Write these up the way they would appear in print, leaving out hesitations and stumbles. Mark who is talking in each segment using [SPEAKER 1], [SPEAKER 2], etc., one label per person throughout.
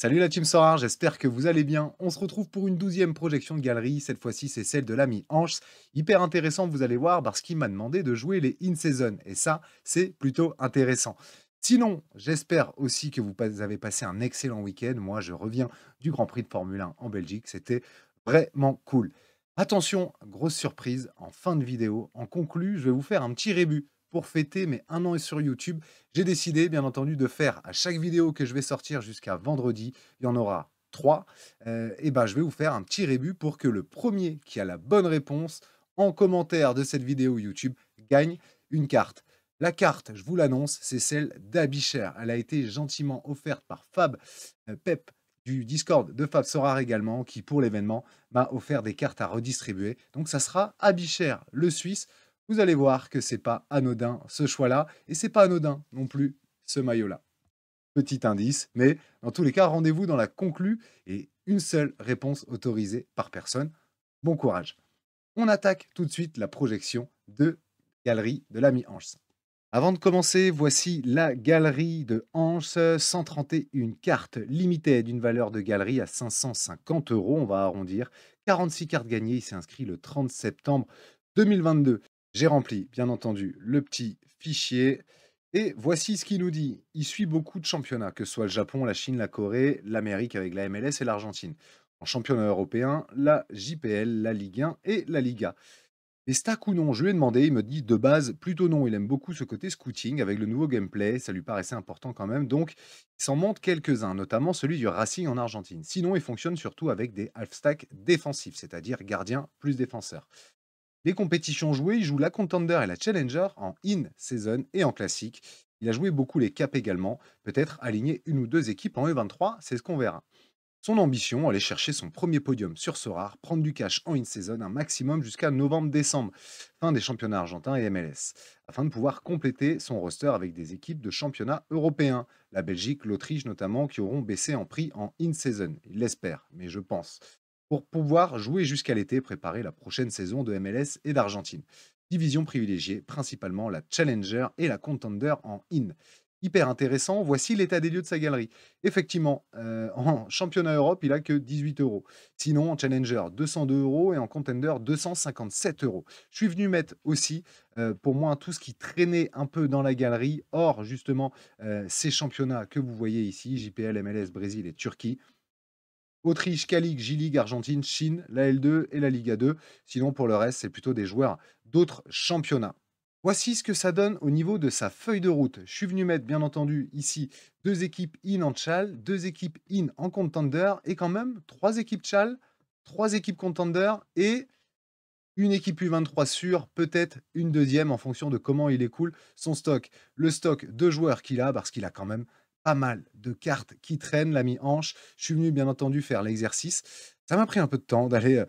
[SPEAKER 1] Salut la team Sora, j'espère que vous allez bien. On se retrouve pour une 12e projection de galerie. Cette fois-ci, c'est celle de l'ami Anse. Hyper intéressant, vous allez voir, parce qu'il m'a demandé de jouer les in-season. Et ça, c'est plutôt intéressant. Sinon, j'espère aussi que vous avez passé un excellent week-end. Moi, je reviens du Grand Prix de Formule 1 en Belgique. C'était vraiment cool. Attention, grosse surprise, en fin de vidéo, en conclu, je vais vous faire un petit rébut pour fêter mes 1 an sur YouTube. J'ai décidé, bien entendu, de faire à chaque vidéo que je vais sortir jusqu'à vendredi, il y en aura 3, et ben, je vais vous faire un petit rébut pour que le premier qui a la bonne réponse en commentaire de cette vidéo YouTube gagne une carte. La carte, je vous l'annonce, c'est celle d'Abicher. Elle a été gentiment offerte par Fab Pep du Discord de Fab Sorar également, qui pour l'événement m'a offert des cartes à redistribuer. Donc ça sera Abicher, le Suisse. Vous allez voir que c'est pas anodin ce choix-là, et c'est pas anodin non plus ce maillot-là. Petit indice, mais dans tous les cas, rendez-vous dans la conclue et une seule réponse autorisée par personne. Bon courage. On attaque tout de suite la projection de galerie de l'ami Anse. Avant de commencer, voici la galerie de Anse, 131 cartes limitées d'une valeur de galerie à 550 euros, on va arrondir. 46 cartes gagnées, il s'est inscrit le 30 septembre 2022. J'ai rempli, bien entendu, le petit fichier. Et voici ce qu'il nous dit. Il suit beaucoup de championnats, que ce soit le Japon, la Chine, la Corée, l'Amérique avec la MLS et l'Argentine. En championnat européen, la JPL, la Ligue 1 et la Liga. Et stack ou non, je lui ai demandé, il me dit de base plutôt non, il aime beaucoup ce côté scouting avec le nouveau gameplay, ça lui paraissait important quand même, donc il s'en montre quelques-uns, notamment celui du Racing en Argentine. Sinon, il fonctionne surtout avec des half-stacks défensifs, c'est-à-dire gardien plus défenseur. Les compétitions jouées, il joue la Contender et la Challenger en in-season et en classique. Il a joué beaucoup les caps également, peut-être aligner une ou deux équipes en E23, c'est ce qu'on verra. Son ambition, aller chercher son premier podium sur Sorare, prendre du cash en in-season un maximum jusqu'à novembre-décembre, fin des championnats argentins et MLS, afin de pouvoir compléter son roster avec des équipes de championnats européens, la Belgique, l'Autriche notamment, qui auront baissé en prix en in-season. Il l'espère, mais je pense. Pour pouvoir jouer jusqu'à l'été, préparer la prochaine saison de MLS et d'Argentine. Division privilégiée, principalement la Challenger et la Contender en in. Hyper intéressant, voici l'état des lieux de sa galerie. Effectivement, en championnat Europe, il a que 18 euros. Sinon, en Challenger, 202 euros et en Contender, 257 euros. Je suis venu mettre aussi, pour moi, tout ce qui traînait un peu dans la galerie, hors justement ces championnats que vous voyez ici, JPL, MLS, Brésil et Turquie. Autriche, Calic, J-League, Argentine, Chine, la L2 et la Liga 2. Sinon, pour le reste, c'est plutôt des joueurs d'autres championnats. Voici ce que ça donne au niveau de sa feuille de route. Je suis venu mettre, bien entendu, ici, 2 équipes in en Chal, 2 équipes in en Contender, et quand même 3 équipes Chal, 3 équipes Contender et une équipe U23 sûre, peut-être une deuxième en fonction de comment il écoule son stock. Le stock de joueurs qu'il a, parce qu'il a quand même pas mal de cartes qui traînent, l'ami Hanche. Je suis venu, bien entendu, faire l'exercice. Ça m'a pris un peu de temps d'aller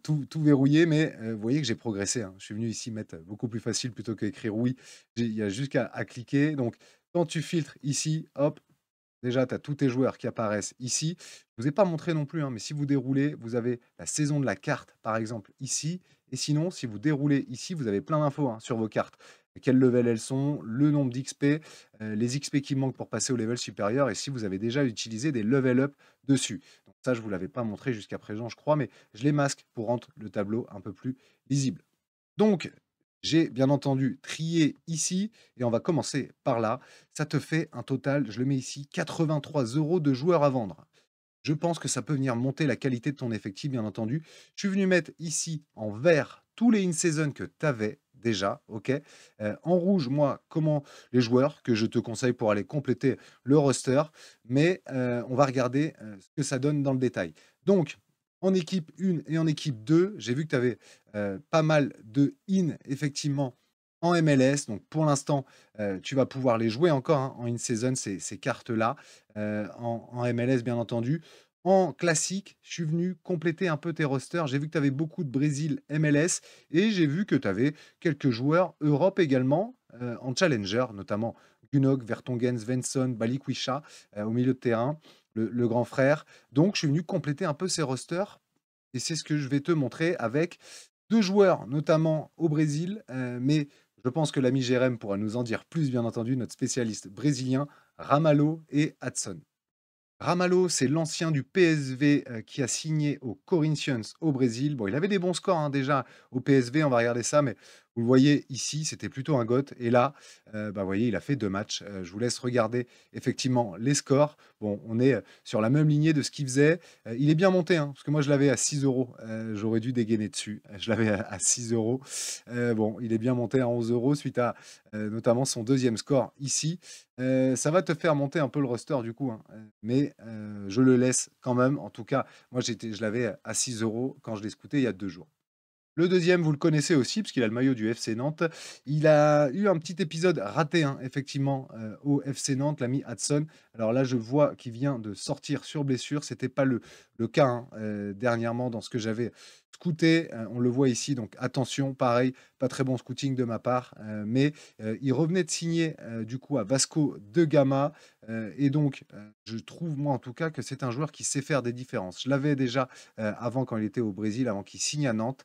[SPEAKER 1] tout verrouiller, mais vous voyez que j'ai progressé, hein. Je suis venu ici mettre beaucoup plus facile plutôt qu'écrire oui. Il y a juste à cliquer. Donc, quand tu filtres ici, hop, déjà, tu as tous tes joueurs qui apparaissent ici. Je ne vous ai pas montré non plus, hein, mais si vous déroulez, vous avez la saison de la carte, par exemple, ici. Et sinon, si vous déroulez ici, vous avez plein d'infos, hein, sur vos cartes. Quel level elles sont, le nombre d'XP, les XP qui manquent pour passer au level supérieur, et si vous avez déjà utilisé des level up dessus. Donc ça, je ne vous l'avais pas montré jusqu'à présent, je crois, mais je les masque pour rendre le tableau un peu plus lisible. Donc, j'ai bien entendu trié ici et on va commencer par là. Ça te fait un total, je le mets ici, 83 euros de joueurs à vendre. Je pense que ça peut venir monter la qualité de ton effectif, bien entendu. Je suis venu mettre ici en vert tous les in-season que tu avais déjà, ok. En rouge, moi, comment les joueurs que je te conseille pour aller compléter le roster. Mais on va regarder ce que ça donne dans le détail. Donc, en équipe 1 et en équipe 2, j'ai vu que tu avais pas mal de in, effectivement, en MLS. Donc, pour l'instant, tu vas pouvoir les jouer encore, hein, en in-season, ces cartes-là, en MLS, bien entendu. En classique, je suis venu compléter un peu tes rosters. J'ai vu que tu avais beaucoup de Brésil MLS et j'ai vu que tu avais quelques joueurs Europe également, en challenger, notamment Gunok, Vertonghen, Svensson, Balikwisha, au milieu de terrain, le grand frère. Donc, je suis venu compléter un peu ces rosters et c'est ce que je vais te montrer avec 2 joueurs, notamment au Brésil, mais je pense que l'ami Jérém pourra nous en dire plus, bien entendu, notre spécialiste brésilien, Ramalho et Hudson. Ramalho, c'est l'ancien du PSV, qui a signé au Corinthians au Brésil. Bon, il avait des bons scores, hein, déjà au PSV, on va regarder ça, mais vous le voyez ici, c'était plutôt un goth et là, vous voyez, il a fait 2 matchs. Je vous laisse regarder effectivement les scores. Bon, on est, sur la même lignée de ce qu'il faisait. Il est bien monté, hein, parce que moi je l'avais à 6 €. J'aurais dû dégainer dessus. Je l'avais à 6 €. Bon, il est bien monté à 11 € suite à, notamment son deuxième score ici. Ça va te faire monter un peu le roster du coup, hein, mais je le laisse quand même. En tout cas, moi je l'avais à 6 € quand je l'ai scouté il y a 2 jours. Le deuxième, vous le connaissez aussi parce qu'il a le maillot du FC Nantes. Il a eu un petit épisode raté, hein, effectivement, au FC Nantes, l'ami Hudson. Alors là, je vois qu'il vient de sortir sur blessure. C'était pas le cas, hein, dernièrement dans ce que j'avais scouté. On le voit ici, donc attention, pareil, pas très bon scouting de ma part, mais il revenait de signer, du coup à Vasco de Gama, et donc je trouve, moi en tout cas, que c'est un joueur qui sait faire des différences. Je l'avais déjà, avant quand il était au Brésil, avant qu'il signe à Nantes.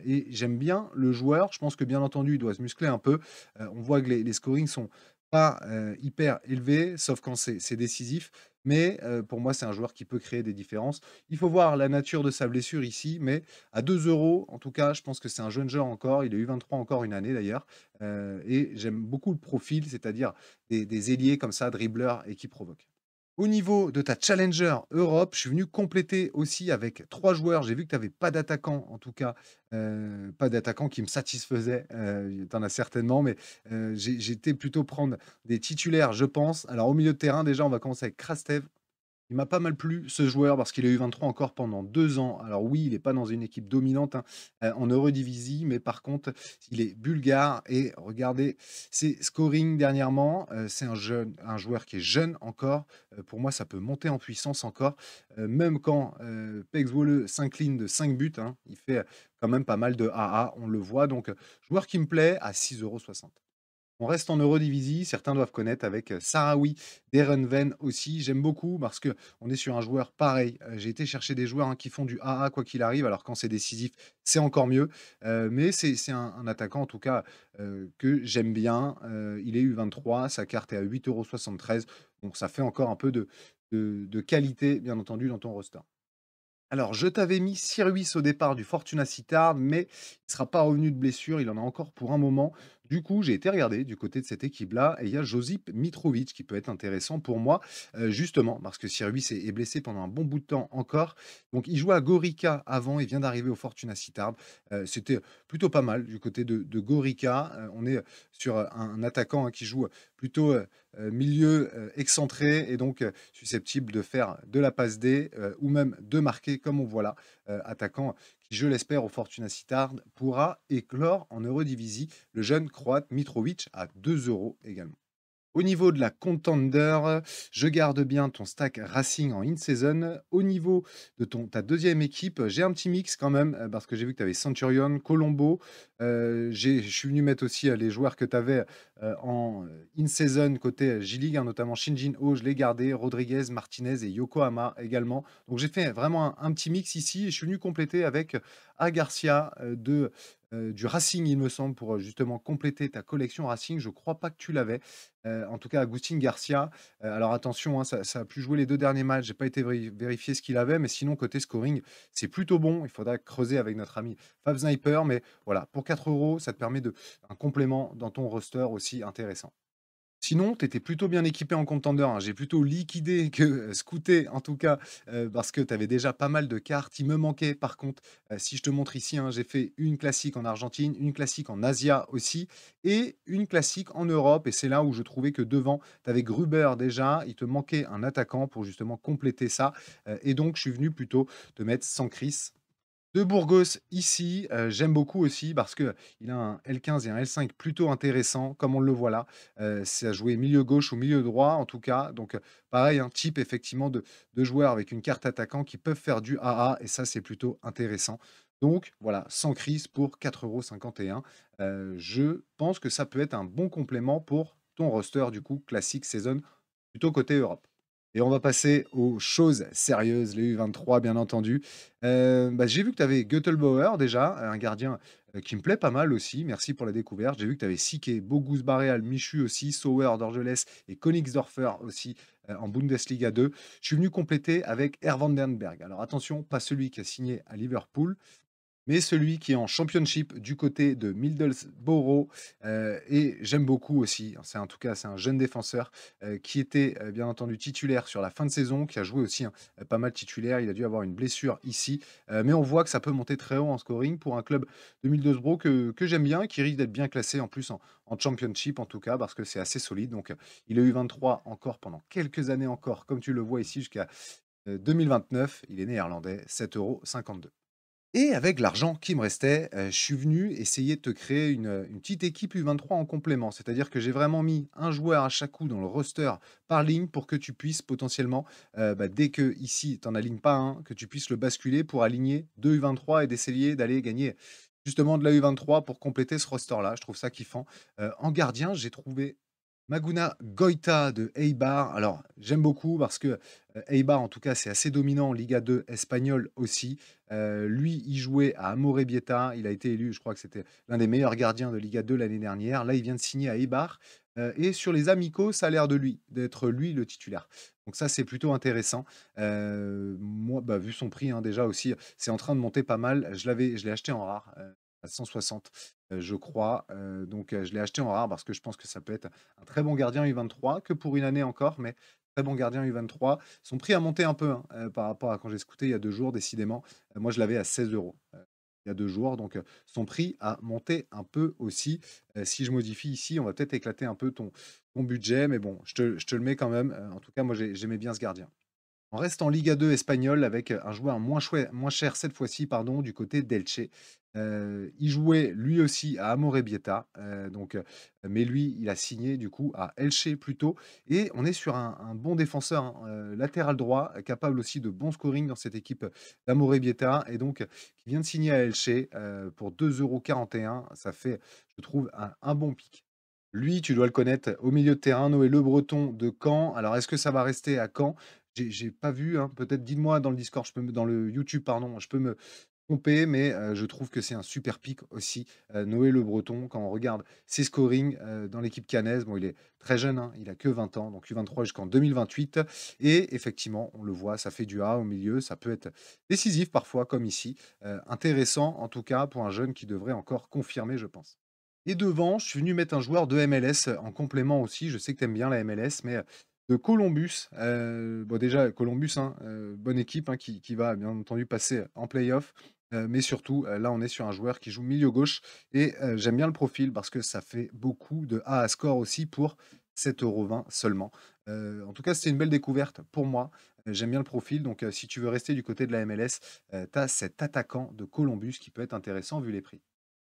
[SPEAKER 1] Et j'aime bien le joueur. Je pense que bien entendu, il doit se muscler un peu. On voit que les scorings sont pas, hyper élevés, sauf quand c'est décisif. Mais, pour moi, c'est un joueur qui peut créer des différences. Il faut voir la nature de sa blessure ici, mais à 2 €, en tout cas, je pense que c'est un jeune joueur encore. Il a eu 23 encore une année d'ailleurs, et j'aime beaucoup le profil, c'est-à-dire des ailiers comme ça, dribbleurs et qui provoquent. Au niveau de ta Challenger Europe, je suis venu compléter aussi avec 3 joueurs. J'ai vu que tu avais pas d'attaquant, en tout cas, pas d'attaquant qui me satisfaisait. Tu en as certainement, mais j'étais plutôt prendre des titulaires, je pense. Alors au milieu de terrain, déjà, on va commencer avec Krastev. Il m'a pas mal plu ce joueur parce qu'il a eu 23 encore pendant 2 ans. Alors oui, il n'est pas dans une équipe dominante, hein, en Eredivisie, mais par contre, il est bulgare et regardez ses scoring dernièrement. C'est un joueur qui est jeune encore. Pour moi, ça peut monter en puissance encore, même quand, Pek Zwolle s'incline de 5 buts, hein, il fait quand même pas mal de AA, on le voit donc, joueur qui me plaît à 6,60 €. On reste en Eurodivisie, certains doivent connaître avec, Sahraoui, Derenven aussi. J'aime beaucoup parce que on est sur un joueur pareil, j'ai été chercher des joueurs, hein, qui font du AA quoi qu'il arrive, alors quand c'est décisif, c'est encore mieux, mais c'est un attaquant en tout cas, que j'aime bien, il est U23, sa carte est à 8,73 €, donc ça fait encore un peu de qualité bien entendu dans ton roster. Alors, je t'avais mis Sirwis au départ du Fortuna Sittard, mais il ne sera pas revenu de blessure, il en a encore pour un moment. Du coup, j'ai été regarder du côté de cette équipe-là, et il y a Josip Mitrovic qui peut être intéressant pour moi, justement, parce que Sirwis est blessé pendant un bon bout de temps encore. Donc, il jouait à Gorica avant, il vient d'arriver au Fortuna Sittard. C'était plutôt pas mal du côté de Gorica. On est sur un attaquant, hein, qui joue plutôt milieu excentré et donc susceptible de faire de la passe D, ou même de marquer comme on voit là. Attaquant qui, je l'espère, au Fortuna Sittard pourra éclore en Eredivisie. Le jeune croate Mitrovic à 2 € également. Au niveau de la Contender, je garde bien ton stack Racing en in-season. Au niveau de ta deuxième équipe, j'ai un petit mix quand même, parce que j'ai vu que tu avais Centurion, Colombo. Je suis venu mettre aussi, les joueurs que tu avais, en, in-season côté, J-League, hein, notamment Shinjin Ho, je l'ai gardé, Rodriguez, Martinez et Yokohama également. Donc j'ai fait vraiment un petit mix ici et je suis venu compléter avec A Garcia, du Racing, il me semble, pour, justement compléter ta collection Racing. Je crois pas que tu l'avais. En tout cas, Agustin Garcia, alors attention, hein, ça a pu jouer les 2 derniers matchs. J'ai pas été vérifier ce qu'il avait, mais sinon côté scoring, c'est plutôt bon. Il faudra creuser avec notre ami Fab Sniper, mais voilà, pour 4 €, ça te permet de un complément dans ton roster aussi intéressant. Sinon, tu étais plutôt bien équipé en Contender, hein. J'ai plutôt liquidé que, scouté en tout cas, parce que tu avais déjà pas mal de cartes. Il me manquait par contre, si je te montre ici, hein, j'ai fait une classique en Argentine, une classique en Asia aussi et une classique en Europe et c'est là où je trouvais que devant, tu avais Gruber déjà, il te manquait un attaquant pour justement compléter ça, et donc je suis venu plutôt te mettre Sankris de Burgos ici, j'aime beaucoup aussi parce qu'il a un L15 et un L5 plutôt intéressant comme on le voit là. C'est à jouer milieu gauche ou milieu droit en tout cas, donc pareil, un type effectivement de joueurs avec une carte attaquant qui peuvent faire du AA et ça, c'est plutôt intéressant. Donc voilà, sans crise pour 4,51 €. Je pense que ça peut être un bon complément pour ton roster du coup classique saison, plutôt côté Europe. Et on va passer aux choses sérieuses, les U23 bien entendu. J'ai vu que tu avais Göttelbauer déjà, un gardien, qui me plaît pas mal aussi, merci pour la découverte. J'ai vu que tu avais Sique, Bogus Barreal, Michu aussi, Sauer, Dorgelès et Königsdörfer aussi, en Bundesliga 2. Je suis venu compléter avec Vandenberg. Alors attention, pas celui qui a signé à Liverpool, mais celui qui est en Championship du côté de Middlesbrough, et j'aime beaucoup aussi, c'est en tout cas, c'est un jeune défenseur, qui était, bien entendu titulaire sur la fin de saison, qui a joué aussi, hein, pas mal titulaire. Il a dû avoir une blessure ici, mais on voit que ça peut monter très haut en scoring pour un club de Middlesbrough que j'aime bien, qui risque d'être bien classé en plus en Championship en tout cas, parce que c'est assez solide. Donc, il a eu 23 encore pendant quelques années encore, comme tu le vois ici jusqu'à, 2029. Il est néerlandais, 7,52 €. Et avec l'argent qui me restait, je suis venu essayer de te créer une petite équipe U23 en complément. C'est-à-dire que j'ai vraiment mis un joueur à chaque coup dans le roster par ligne pour que tu puisses potentiellement, dès que ici tu en alignes pas un, que tu puisses le basculer pour aligner 2 U23 et d'essayer d'aller gagner justement de la U23 pour compléter ce roster-là. Je trouve ça kiffant. En gardien, j'ai trouvé Maguna Goïta de Eibar. Alors, j'aime beaucoup parce que, Eibar, en tout cas, c'est assez dominant en Liga 2 espagnole aussi. Lui, il jouait à Amorebieta. Il a été élu, je crois que c'était l'un des meilleurs gardiens de Liga 2 l'année dernière. Là, il vient de signer à Eibar, et sur les amicaux, ça a l'air d'être lui le titulaire. Donc ça, c'est plutôt intéressant. Moi, vu son prix, hein, déjà aussi, c'est en train de monter pas mal. Je l'ai acheté en rare, à 160, je crois. Donc, je l'ai acheté en rare parce que je pense que ça peut être un très bon gardien U23, que pour une année encore, mais très bon gardien U23. Son prix a monté un peu, hein, par rapport à quand j'ai scouté il y a 2 jours décidément. Moi je l'avais à 16 €, il y a 2 jours, donc, son prix a monté un peu aussi. Si je modifie ici, on va peut-être éclater un peu ton budget, mais bon, je te le mets quand même. En tout cas, moi j'aimais bien ce gardien. On reste en Liga 2 espagnole avec, un joueur moins cher cette fois-ci, pardon, du côté d'Elche. Il jouait lui aussi à Amorebieta, mais lui, il a signé du coup à Elche plutôt, et on est sur un bon défenseur, hein, latéral droit, capable aussi de bon scoring dans cette équipe d'Amorebieta, et donc qui vient de signer à Elche, pour 2,41 €. Ça fait, je trouve, un bon pic. Lui, tu dois le connaître, au milieu de terrain, Noé Le Breton de Caen. Alors est-ce que ça va rester à Caen? J'ai pas vu, hein, peut-être dites-moi dans le Discord, je peux me dans le YouTube pardon, je peux me tromper, mais je trouve que c'est un super pic aussi, Noé Le Breton. Quand on regarde ses scorings, dans l'équipe caennaise, bon, il est très jeune, hein, il a que 20 ans, donc U23 jusqu'en 2028, et effectivement, on le voit, ça fait du A au milieu, ça peut être décisif parfois comme ici. Intéressant en tout cas pour un jeune qui devrait encore confirmer, je pense. Et devant, je suis venu mettre un joueur de MLS en complément aussi. Je sais que tu aimes bien la MLS, mais de Columbus. Bon, déjà, Columbus, hein, bonne équipe, hein, qui va bien entendu passer en playoff. Mais surtout, là, on est sur un joueur qui joue milieu gauche. Et j'aime bien le profil parce que ça fait beaucoup de A à score aussi pour 7,20 € seulement. En tout cas, c'était une belle découverte pour moi. J'aime bien le profil. Donc, si tu veux rester du côté de la MLS, tu as cet attaquant de Columbus qui peut être intéressant vu les prix.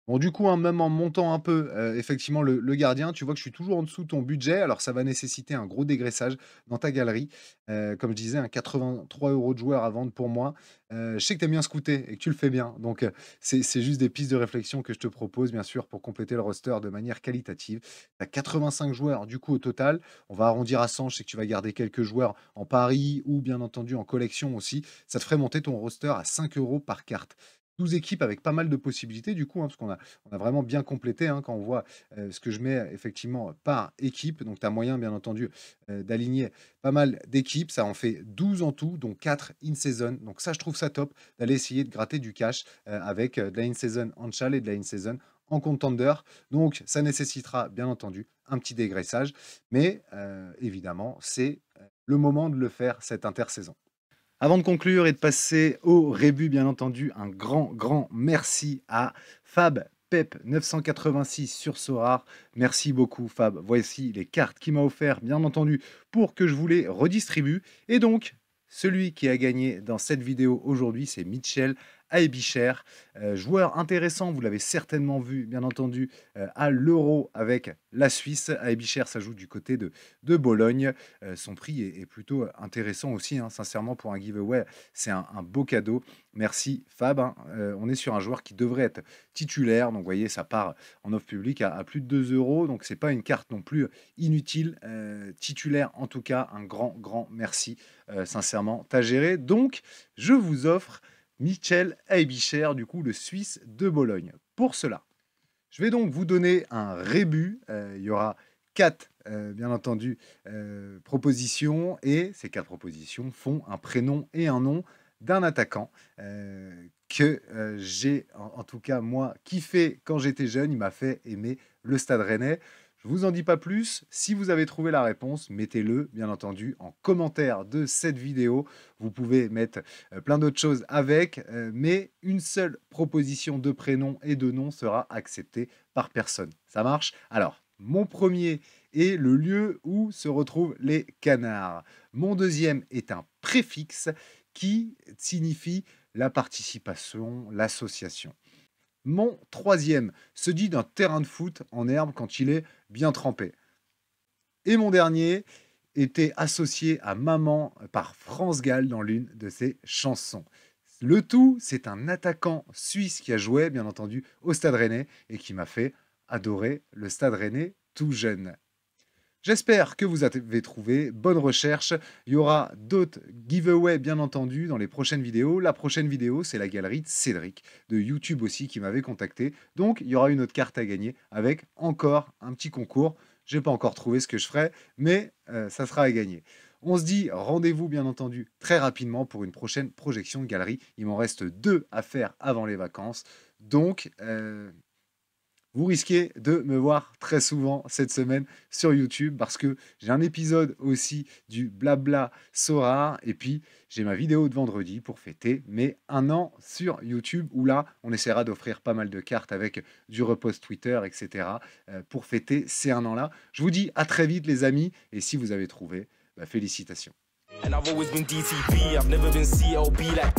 [SPEAKER 1] Bon, du coup, hein, même en montant un peu, effectivement, le gardien, tu vois que je suis toujours en dessous de ton budget. Alors, ça va nécessiter un gros dégraissage dans ta galerie. Comme je disais, un 83 € de joueur à vendre pour moi. Je sais que tu aimes bien scouter et que tu le fais bien. Donc, c'est juste des pistes de réflexion que je te propose, bien sûr, pour compléter le roster de manière qualitative. Tu as 85 joueurs, du coup, au total. On va arrondir à 100. Je sais que tu vas garder quelques joueurs en pari ou, bien entendu, en collection aussi. Ça te ferait monter ton roster à 5 € par carte. 12 équipes avec pas mal de possibilités du coup, hein, parce qu'on a vraiment bien complété, hein, quand on voit, ce que je mets effectivement par équipe. Donc tu as moyen bien entendu, d'aligner pas mal d'équipes. Ça en fait 12 en tout, dont 4 in season. Donc ça, je trouve ça top d'aller essayer de gratter du cash, avec, de la in season en chal et de la in season en contender. Donc ça nécessitera bien entendu un petit dégraissage, mais évidemment, c'est, le moment de le faire cette intersaison. Avant de conclure et de passer au rébut, bien entendu, un grand, grand merci à Fab Pep 986 sur Sorare. Merci beaucoup, Fab. Voici les cartes qu'il m'a offert, bien entendu, pour que je vous les redistribue. Et donc, celui qui a gagné dans cette vidéo aujourd'hui, c'est Mitchell Aebicher. Joueur intéressant, vous l'avez certainement vu, bien entendu, à l'Euro avec la Suisse. Aebicher, ça joue du côté de Bologne. Son prix est plutôt intéressant aussi, hein, sincèrement, pour un giveaway. C'est un beau cadeau. Merci Fab, hein. On est sur un joueur qui devrait être titulaire. Donc, vous voyez, ça part en offre publique à plus de 2 €. Donc, c'est pas une carte non plus inutile. Titulaire, en tout cas, un grand, grand merci. Sincèrement, t'as géré. Donc, je vous offre Michel Aebicher, du coup, le Suisse de Bologne. Pour cela, je vais donc vous donner un rébut. Il y aura 4, bien entendu, propositions et ces 4 propositions font un prénom et un nom d'un attaquant, que, j'ai en tout cas moi kiffé quand j'étais jeune. Il m'a fait aimer le Stade Rennais. Je vous en dis pas plus. Si vous avez trouvé la réponse, mettez-le bien entendu en commentaire de cette vidéo. Vous pouvez mettre, plein d'autres choses avec, mais une seule proposition de prénom et de nom sera acceptée par personne. Ça marche? Alors, mon premier est le lieu où se retrouvent les canards. Mon deuxième est un préfixe qui signifie la participation, l'association. Mon troisième se dit d'un terrain de foot en herbe quand il est bien trempé. Et mon dernier était associé à Maman par France Gall dans l'une de ses chansons. Le tout, c'est un attaquant suisse qui a joué, bien entendu, au Stade Rennais et qui m'a fait adorer le Stade Rennais tout jeune. J'espère que vous avez trouvé. Bonne recherche. Il y aura d'autres giveaways, bien entendu, dans les prochaines vidéos. La prochaine vidéo, c'est la galerie de Cédric, de YouTube aussi, qui m'avait contacté. Donc, il y aura une autre carte à gagner avec encore un petit concours. Je n'ai pas encore trouvé ce que je ferai, mais ça sera à gagner. On se dit rendez-vous, bien entendu, très rapidement pour une prochaine projection de galerie. Il m'en reste 2 à faire avant les vacances. Donc, vous risquez de me voir très souvent cette semaine sur YouTube parce que j'ai un épisode aussi du Blabla Sorare et puis j'ai ma vidéo de vendredi pour fêter mes 1 an sur YouTube où là, on essaiera d'offrir pas mal de cartes avec du repost Twitter, etc. Pour fêter ces 1 an-là. Je vous dis à très vite les amis et si vous avez trouvé, bah, félicitations. And I've always been DTP, I've never been CLB like